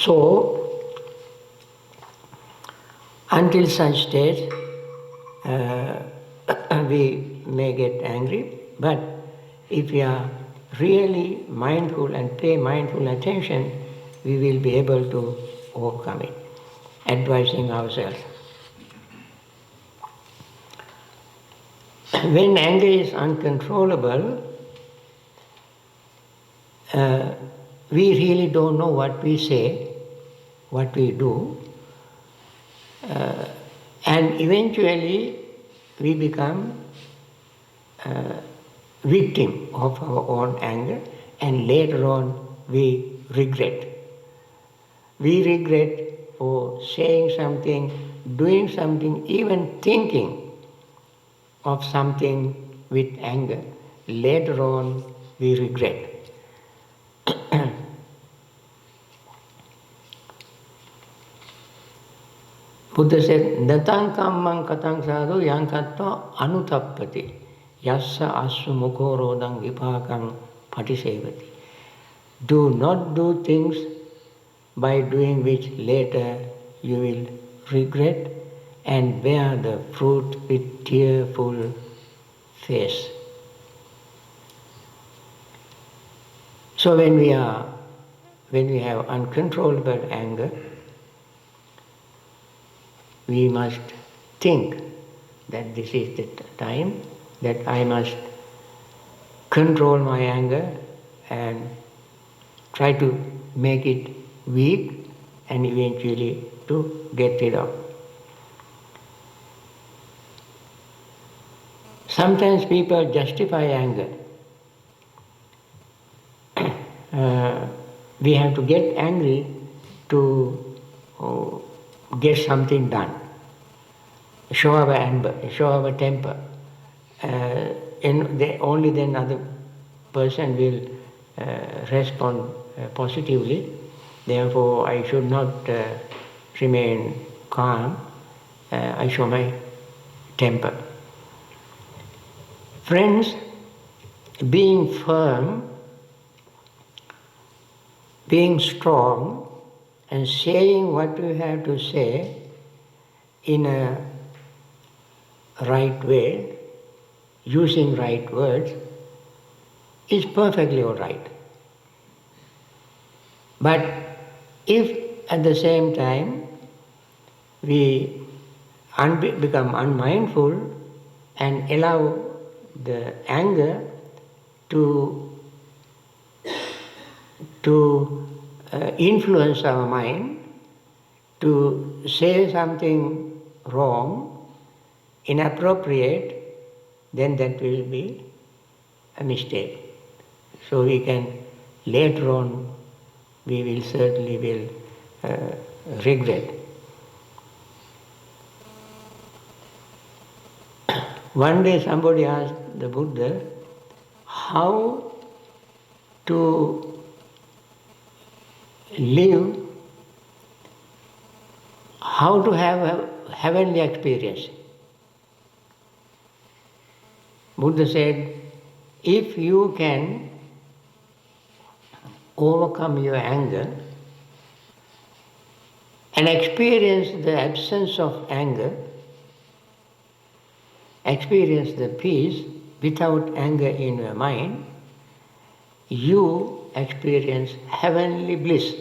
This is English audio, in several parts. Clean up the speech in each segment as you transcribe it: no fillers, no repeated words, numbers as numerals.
So, until such stage, we may get angry, but if we are really mindful and pay mindful attention, we will be able to overcome it, advising ourselves. When anger is uncontrollable, we really don't know what we say, what we do, and eventually we become victim of our own anger, and later on we regret. We regret for saying something, doing something, even thinking of something with anger. Later on we regret. Buddha said, Natang kammang katang sadhu yang kattva anutappati yassa assu mukho rodang vipakang patisevati. Do not do things by doing which later you will regret and bear the fruit with tearful face. So when we have uncontrollable anger, we must think that this is the time that I must control my anger and try to make it weak and eventually to get rid of. Sometimes people justify anger. We have to get angry to get something done, show our anger, show our temper. Only then other person will respond positively. Therefore, I should not remain calm. I show my temper. Friends, being firm, being strong, and saying what you have to say in a right way, using right words, is perfectly all right. But if at the same time we become unmindful and allow the anger to influence our mind, to say something wrong, inappropriate, then that will be a mistake. So we can, later on, we will certainly regret. One day somebody asked the Buddha how to live, how to have a heavenly experience. Buddha said, if you can overcome your anger and experience the absence of anger, experience the peace without anger in your mind, you experience heavenly bliss.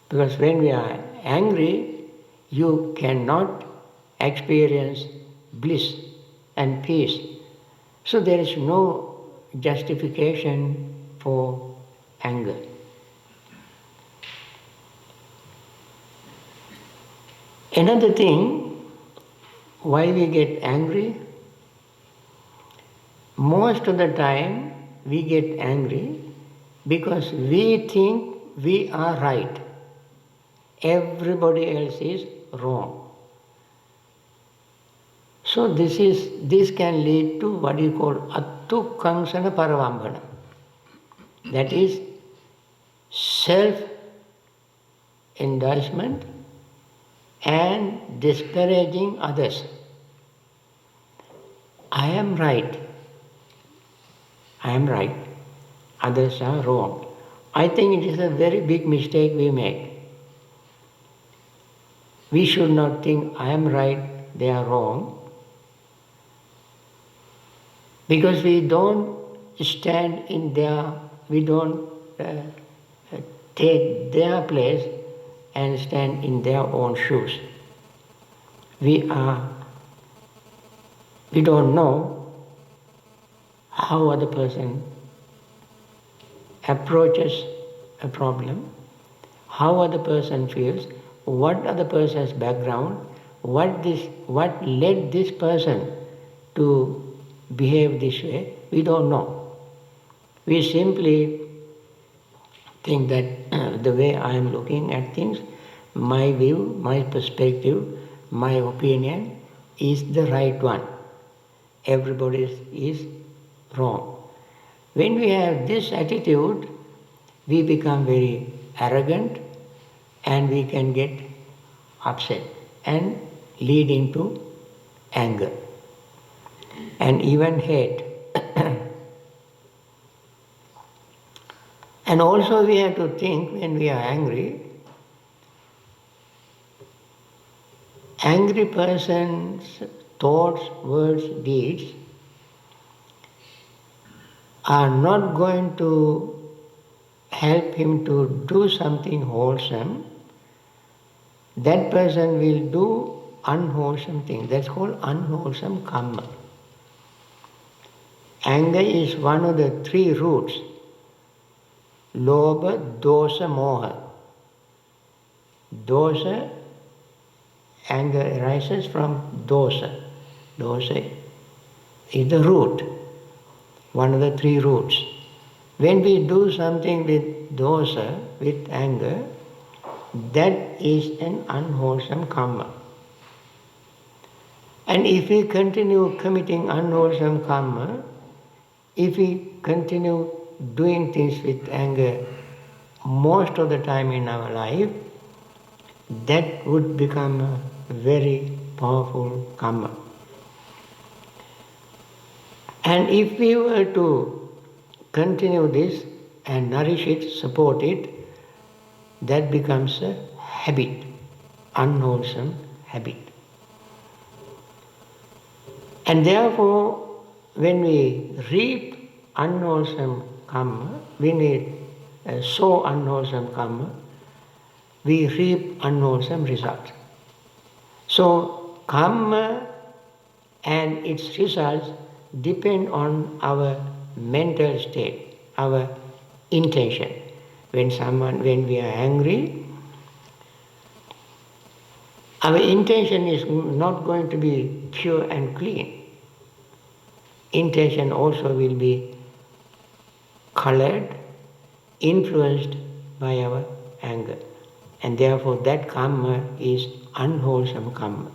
Because when we are angry, you cannot experience bliss and peace. So there is no justification for anger. Another thing, why we get angry, most of the time we get angry because we think we are right. Everybody else is wrong. So this can lead to what you call attu kangsana paravambana. That is self-indulgence and disparaging others. I am right. Others are wrong. I think it is a very big mistake we make. We should not think I am right, they are wrong, because we don't stand in their, we don't take their place and stand in their own shoes. We don't know how other person approaches a problem, how other person feels, what other person's background, what led this person to behave this way. We don't know. We simply think that the way I am looking at things, my view, my perspective, my opinion is the right one. Everybody is wrong. When we have this attitude, we become very arrogant and we can get upset and lead into anger and even hate. And also we have to think, when we are angry person's thoughts, words, deeds are not going to help him to do something wholesome. That person will do unwholesome things. That's called unwholesome karma. Anger is one of the three roots. Lobha, dosa, moha. Dosa, anger arises from dosa. Dosa is the root, one of the three roots. When we do something with dosa, with anger, that is an unwholesome karma. And if we continue committing unwholesome karma, if we continue doing things with anger most of the time in our life, that would become a very powerful karma. And if we were to continue this and nourish it, support it, that becomes a habit, unwholesome habit. And therefore, when we reap unwholesome karma, when we sow unwholesome karma, we reap unwholesome results. So, karma and its results depend on our mental state, our intention. When we are angry, our intention is not going to be pure and clean. Intention also will be colored, influenced by our anger. And therefore that karma is unwholesome karma.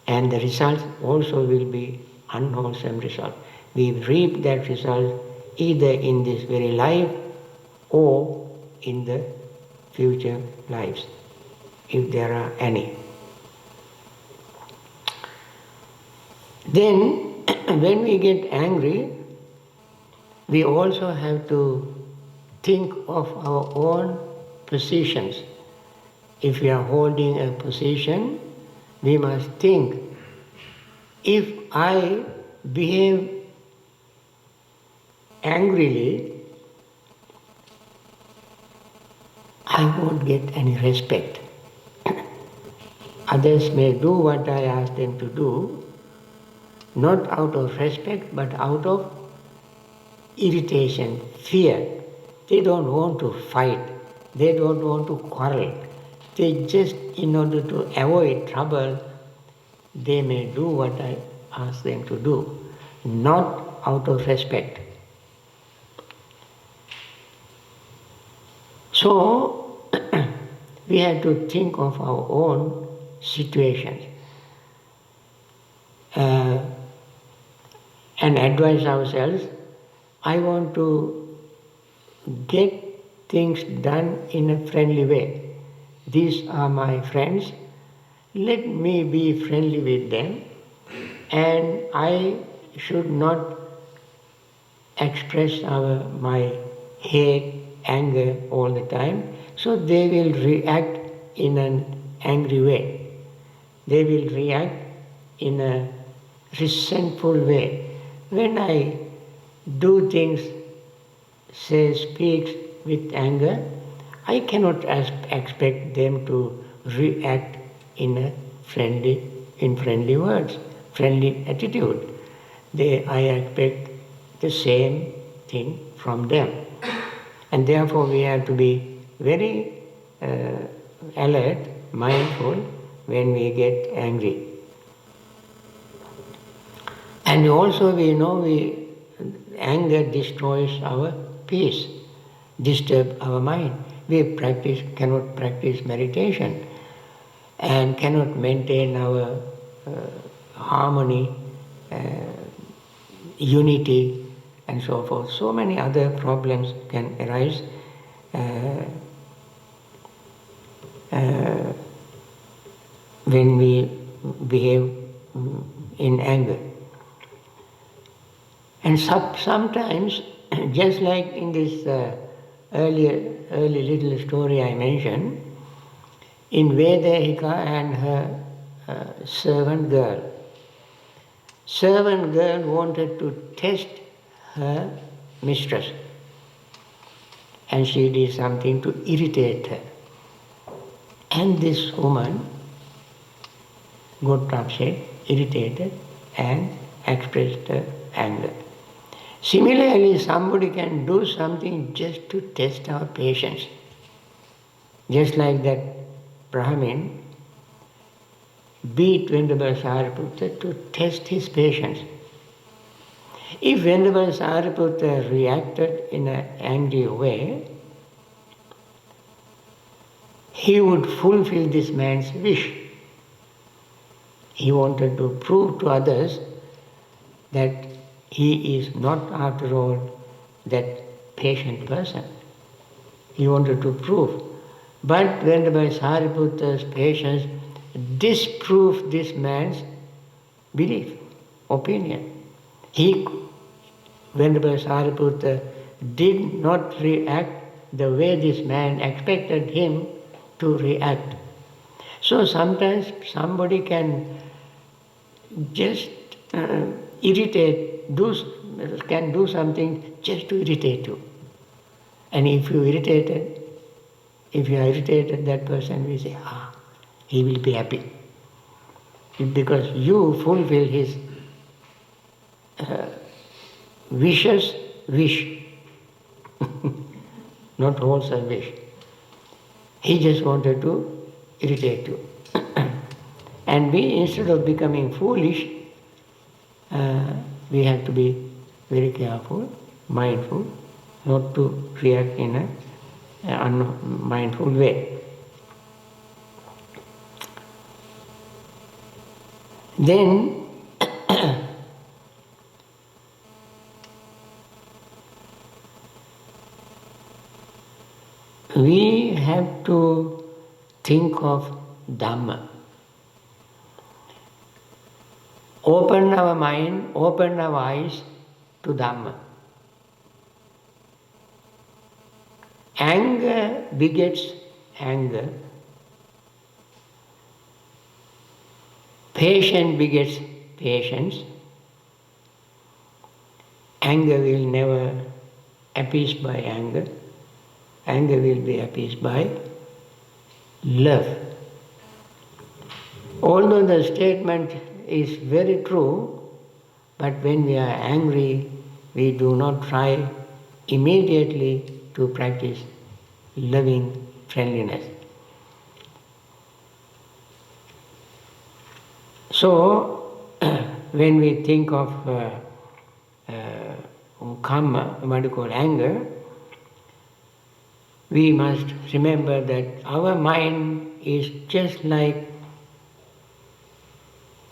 And the results also will be unwholesome result. We reap that result either in this very life or in the future lives, if there are any. Then, when we get angry, we also have to think of our own positions. If we are holding a position, we must think, if I behave angrily, I won't get any respect. Others may do what I ask them to do, not out of respect, but out of irritation, fear. They don't want to fight. They don't want to quarrel. They just, in order to avoid trouble, they may do what I ask them to do, not out of respect. So, we have to think of our own situations and advise ourselves, I want to get things done in a friendly way. These are my friends. Let me be friendly with them, and I should not express my hate anger all the time, so they will react in an angry way. They will react in a resentful way. When I do things, say, speak with anger, I cannot expect them to react in friendly words, friendly attitude. I expect the same thing from them. And therefore we have to be very alert, mindful when we get angry. And also we know anger destroys our peace, disturbs our mind. We cannot practice meditation and cannot maintain our harmony, unity, and so forth. So many other problems can arise when we behave in anger. And sometimes, just like in this early little story I mentioned, in Vedehika and her servant girl. Servant girl wanted to test her mistress, and she did something to irritate her. And this woman got upset, irritated, and expressed her anger. Similarly, somebody can do something just to test our patience. Just like that Brahmin beat Venerable Sariputta to test his patience. If Venerable Sariputta reacted in an angry way, he would fulfill this man's wish. He wanted to prove to others that he is not, after all, that patient person. He wanted to prove. But Venerable Sariputta's patience disproved this man's belief, opinion. Venerable Sariputta did not react the way this man expected him to react. So sometimes somebody can just can do something just to irritate you. And if you are irritated, that person will say, he will be happy. Because you fulfill his wish, not wholesome wish. He just wanted to irritate you. And we, instead of becoming foolish, we have to be very careful, mindful, not to react in an unmindful way. Then we have to think of Dhamma. Open our mind, open our eyes to Dhamma. Anger begets anger. Patience begets patience. Anger will never appeased by anger. Anger will be appeased by love. Although the statement is very true, but when we are angry, we do not try immediately to practice loving friendliness. So, when we think of karma, what you call anger, we must remember that our mind is just like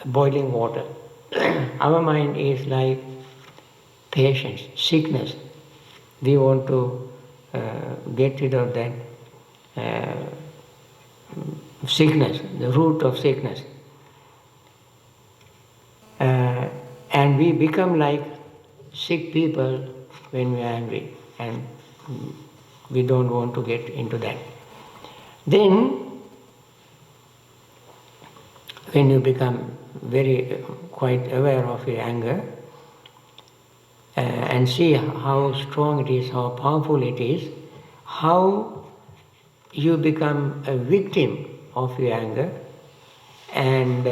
boiling water. Our mind is like patience, sickness. We want to get rid of that sickness, the root of sickness. And we become like sick people when we are angry. And we don't want to get into that. Then, when you become quite aware of your anger, and see how strong it is, how powerful it is, how you become a victim of your anger, and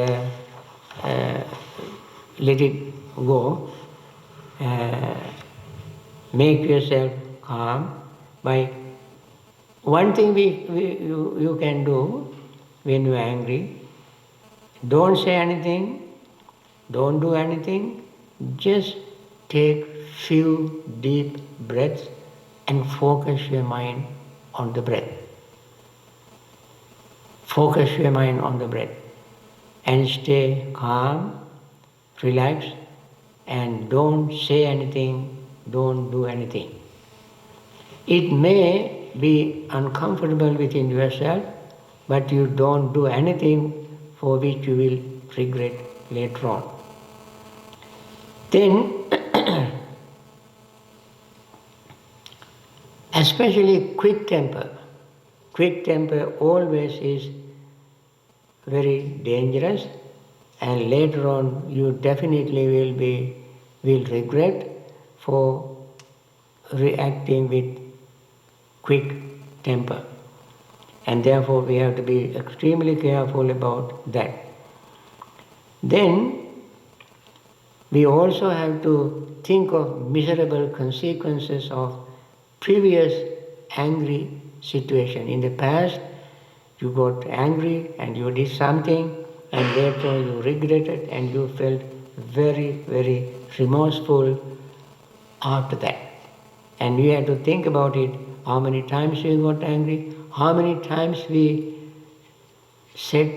let it go. Make yourself calm by one thing you can do when you are angry. Don't say anything, don't do anything, just take few deep breaths and focus your mind on the breath. Focus your mind on the breath and stay calm, relax, and don't say anything, don't do anything. It may be uncomfortable within yourself, but you don't do anything for which you will regret later on. Then, especially quick temper. Quick temper always is very dangerous, and later on you definitely will regret for reacting with quick temper. And therefore we have to be extremely careful about that. Then we also have to think of miserable consequences of previous angry situation. In the past, you got angry and you did something, and later you regretted and you felt very, very remorseful after that. And we have to think about it, how many times we got angry, how many times we said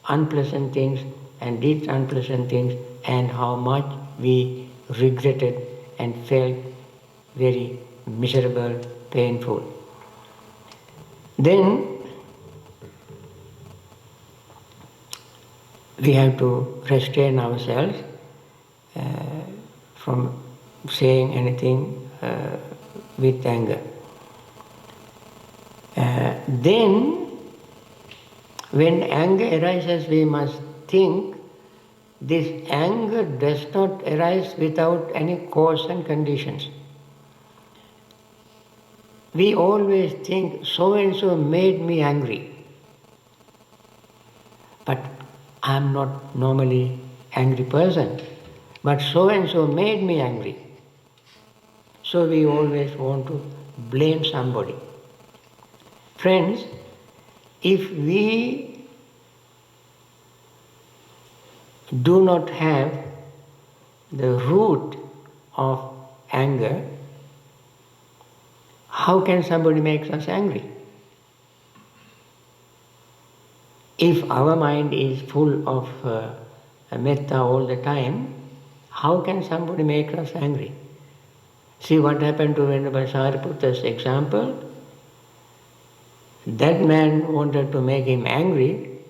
unpleasant things and did unpleasant things, and how much we regretted and felt very miserable, painful. Then we have to restrain ourselves from saying anything with anger. Then, when anger arises, we must think this anger does not arise without any cause and conditions. We always think, so and so made me angry. But I am not normally angry person. But so and so made me angry. So we always want to blame somebody. Friends, if we do not have the root of anger, how can somebody make us angry? If our mind is full of metta all the time, how can somebody make us angry? See what happened to Venerable Sariputta's example. That man wanted to make him angry,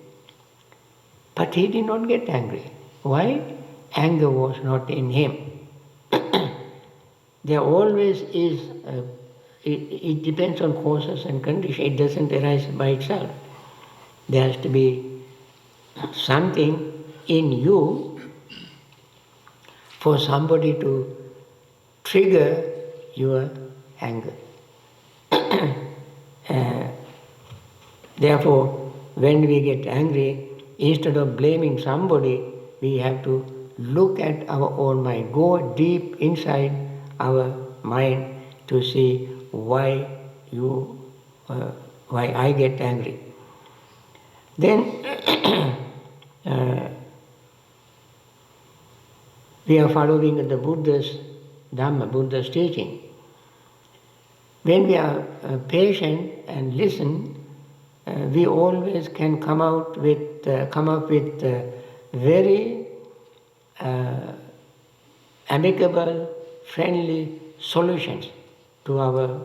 but he did not get angry. Why? Anger was not in him. There always is, it depends on causes and conditions. It doesn't arise by itself. There has to be something in you for somebody to trigger your anger. Therefore, when we get angry, instead of blaming somebody, we have to look at our own mind, go deep inside our mind to see why I get angry. Then we are following the Buddha's Dhamma, Buddha's teaching. When we are patient and listen, we always can come up with very amicable, friendly solutions to our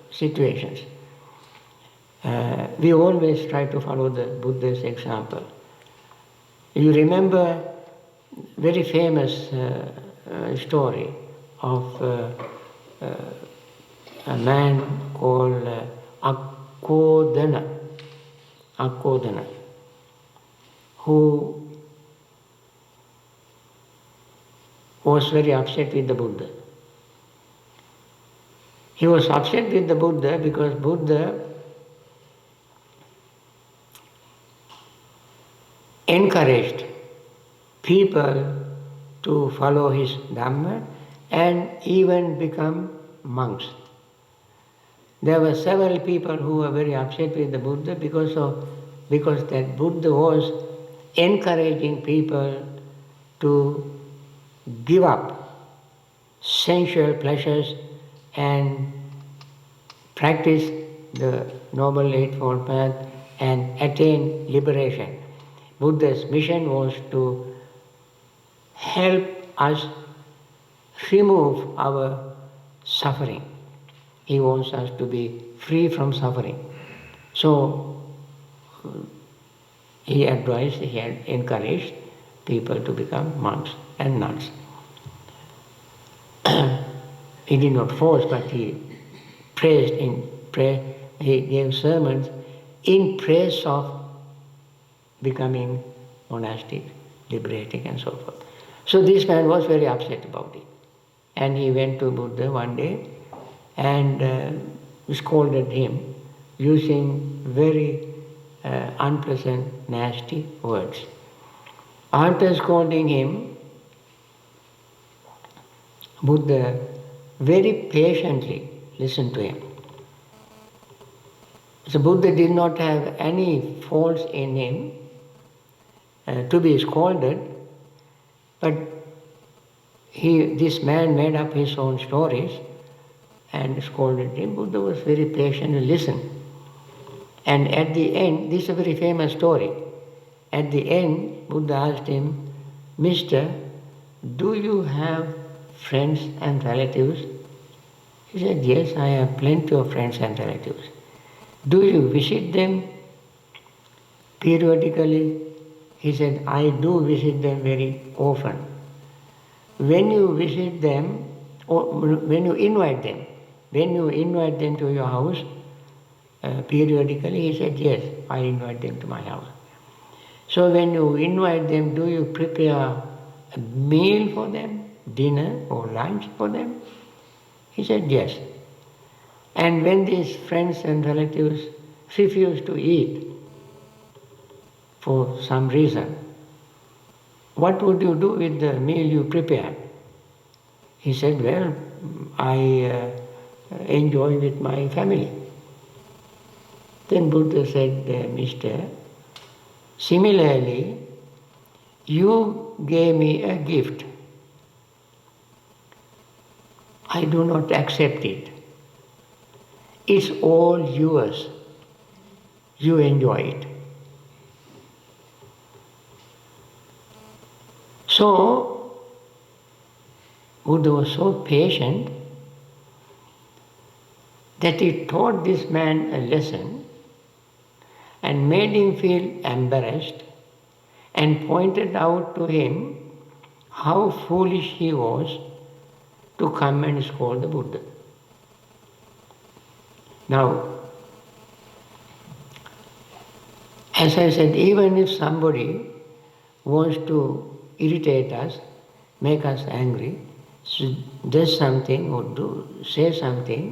situations. We always try to follow the Buddha's example. You remember very famous story of a man called Akkodana, who was very upset with the Buddha. He was upset with the Buddha because Buddha encouraged people to follow his Dhamma and even become monks. There were several people who were very upset with the Buddha because that Buddha was encouraging people to give up sensual pleasures and practice the Noble Eightfold Path and attain liberation. Buddha's mission was to help us remove our suffering. He wants us to be free from suffering. So he advised, he had encouraged people to become monks and nuns. He did not force, but he he gave sermons in praise of becoming monastic, liberating and so forth. So this man was very upset about it. And he went to Buddha one day and scolded him using very unpleasant, nasty words. After scolding him, Buddha very patiently listened to him. So Buddha did not have any faults in him to be scolded, but this man made up his own stories and scolded him. Buddha was very patient and listened. And at the end, this is a very famous story. At the end, Buddha asked him, "Mister, do you have friends and relatives?" He said, "Yes, I have plenty of friends and relatives." "Do you visit them periodically?" He said, "I do visit them very often." "When you visit them, or when you invite them to your house periodically?" He said, "Yes, I invite them to my house." "So when you invite them, do you prepare a meal for them, dinner or lunch for them?" He said, "Yes." "And when these friends and relatives refuse to eat for some reason, what would you do with the meal you prepared?" He said, "Well, I enjoy with my family." Then Buddha said, "Mister, similarly, you gave me a gift. I do not accept it. It's all yours. You enjoy it." So, Buddha was so patient that he taught this man a lesson and made him feel embarrassed and pointed out to him how foolish he was to come and scold the Buddha. Now, as I said, even if somebody wants to irritate us, make us angry, does something or say something,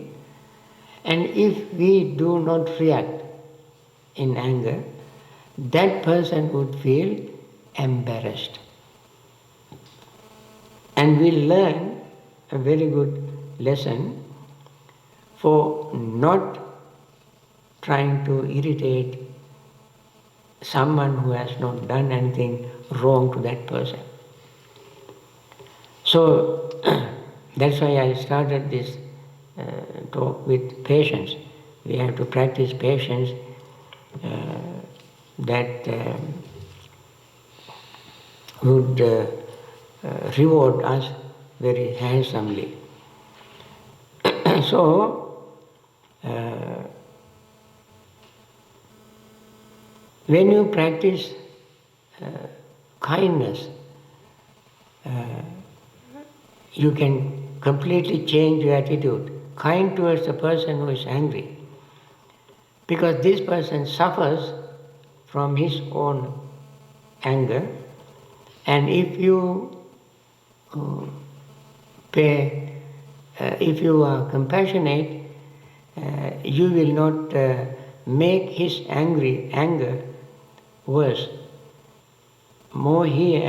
and if we do not react in anger, that person would feel embarrassed. And we learn a very good lesson for not trying to irritate someone who has not done anything wrong to that person. So that's why I started this talk with patience. We have to practice patience that would reward us very handsomely. So, when you practice kindness, you can completely change your attitude kind towards the person who is angry, because this person suffers from his own anger, and if you if you are compassionate, you will not make his anger worse. More he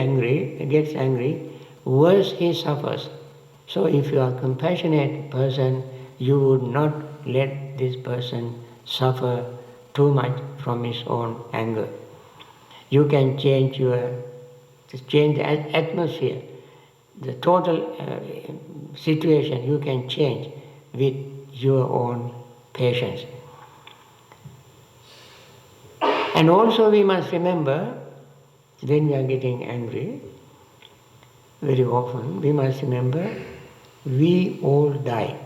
gets angry, worse he suffers. So if you are a compassionate person, you would not let this person suffer too much from his own anger. You can change the atmosphere, the total situation you can change with your own patience. And also we must remember, when we are getting angry, very often, we must remember, we all die.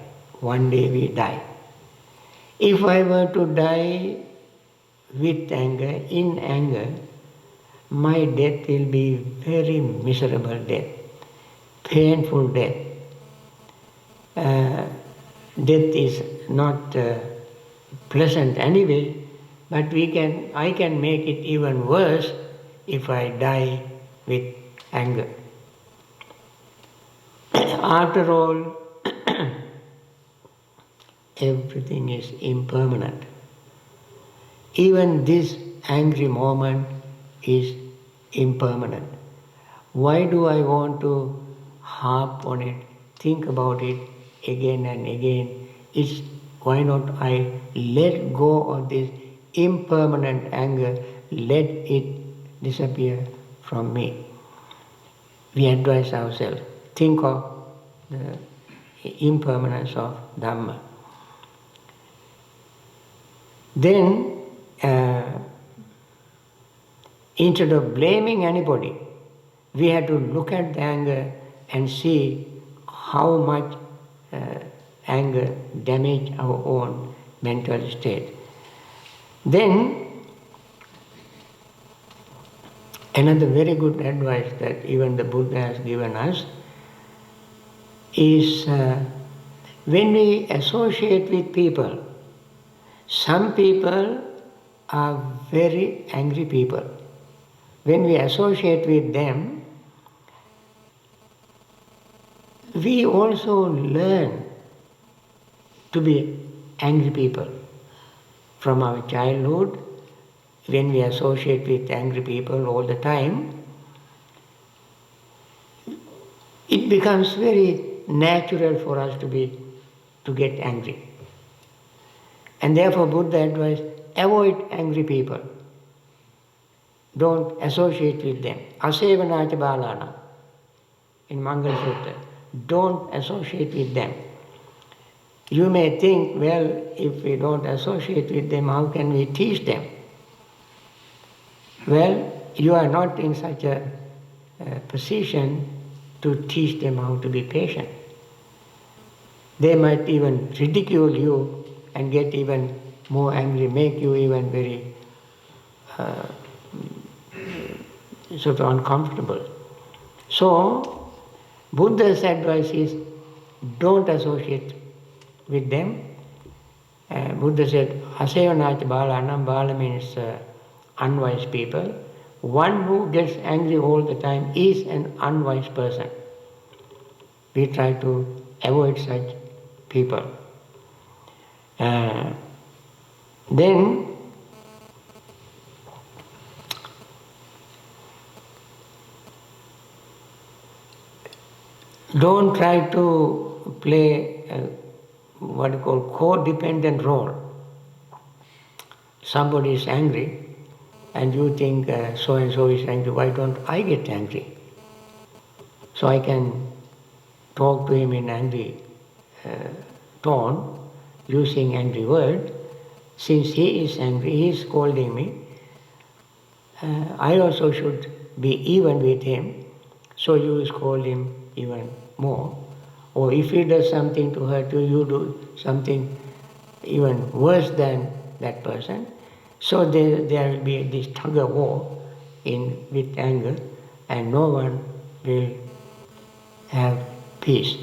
One day we die. If I were to die with anger, in anger, my death will be very miserable death, painful death. Death is not pleasant anyway, but I can make it even worse if I die with anger. After all, everything is impermanent. Even this angry moment is impermanent. Why do I want to harp on it, think about it again and again? Why not I let go of this impermanent anger, let it disappear from me? We advise ourselves, think of the impermanence of Dhamma. Then, instead of blaming anybody, we have to look at the anger and see how much anger damages our own mental state. Then, another very good advice that even the Buddha has given us is when we associate with people, some people are very angry people. When we associate with them, we also learn to be angry people. From our childhood, when we associate with angry people all the time, it becomes very natural for us to get angry. And therefore Buddha advised, avoid angry people. Don't associate with them. Asevanacha balana in Mangala Sutta. Don't associate with them. You may think, well, if we don't associate with them, how can we teach them? Well, you are not in such a position to teach them how to be patient. They might even ridicule you and get even more angry, make you even very sort of uncomfortable. So, Buddha's advice is, don't associate with them. Buddha said, Asevanacha balanam, bala means unwise people. One who gets angry all the time is an unwise person. We try to avoid such people. Then, don't try to play what you call codependent role. Somebody is angry and you think so and so is angry, why don't I get angry? So I can talk to him in angry tone, using angry word. Since he is angry, he is scolding me, I also should be even with him, so you scold him even more. Or if he does something to hurt you, you do something even worse than that person. So there will be this tug of war with anger, and no one will have peace.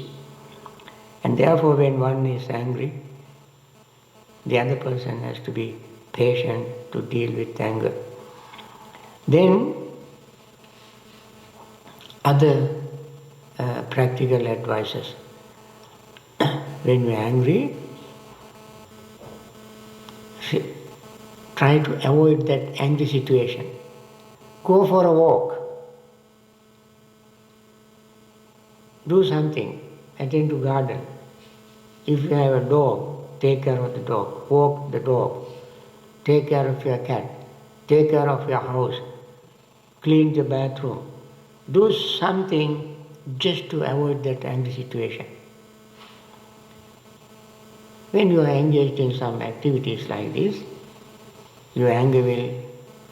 And therefore when one is angry, the other person has to be patient to deal with anger. Then other practical advices. When you are angry, try to avoid that angry situation. Go for a walk. Do something. Attend to garden. If you have a dog, take care of the dog. Walk the dog. Take care of your cat. Take care of your house. Clean the bathroom. Do something just to avoid that angry situation. When you are engaged in some activities like this, your anger will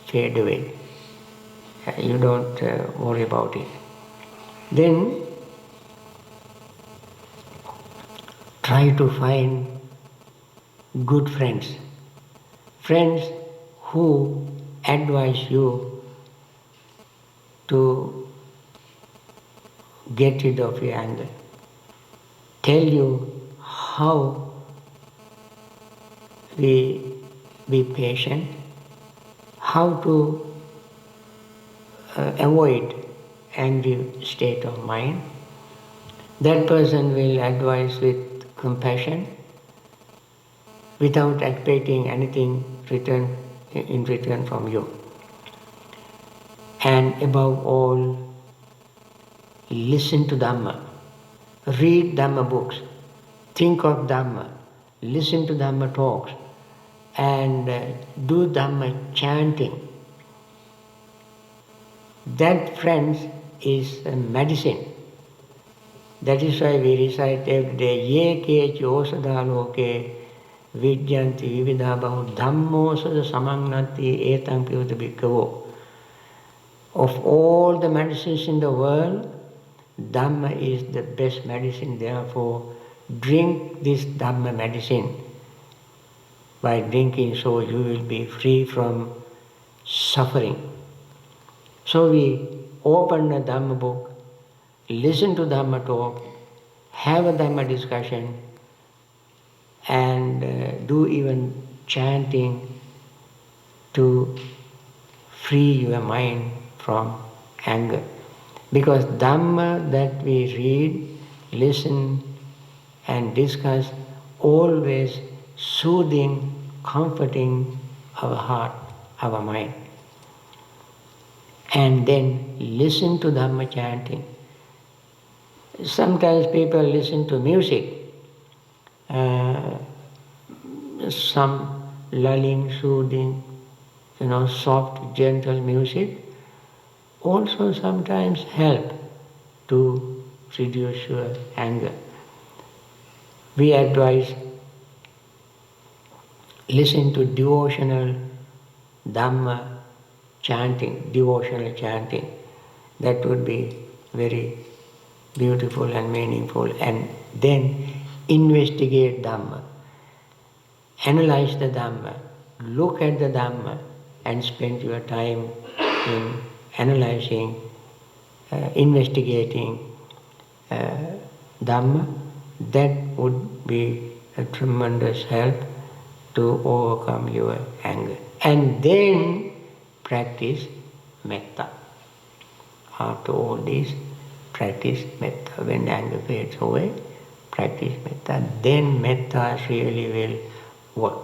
fade away. You don't worry about it. Then try to find good friends. Friends who advise you to get rid of your anger. Tell you how we be patient, how to avoid angry state of mind. That person will advise with compassion without expecting anything in return from you. And above all, listen to Dhamma. Read Dhamma books. Think of Dhamma. Listen to Dhamma talks. And do Dhamma chanting. That, friends, is a medicine. That is why we recite every day, Ye ke chosadha loke vidyanti vividha bahu dhammo sada samangnati etang piyuta bhikkhavo. Of all the medicines in the world, Dhamma is the best medicine. Therefore, drink this Dhamma medicine. By drinking so, you will be free from suffering. So we open a Dhamma book, listen to Dhamma talk, have a Dhamma discussion, and do even chanting to free your mind from anger. Because Dhamma that we read, listen and discuss, always soothing, comforting our heart, our mind. And then listen to Dhamma chanting. Sometimes people listen to music, some lulling, soothing, soft, gentle music also sometimes help to reduce your anger. We advise listen to devotional Dhamma chanting, devotional chanting. That would be very beautiful and meaningful. And then investigate Dhamma. Analyze the Dhamma. Look at the Dhamma and spend your time in analyzing, investigating Dhamma. That would be a tremendous help to overcome your anger. And then practice metta. After all this, practice metta. When anger fades away, practice metta. Then metta really will work.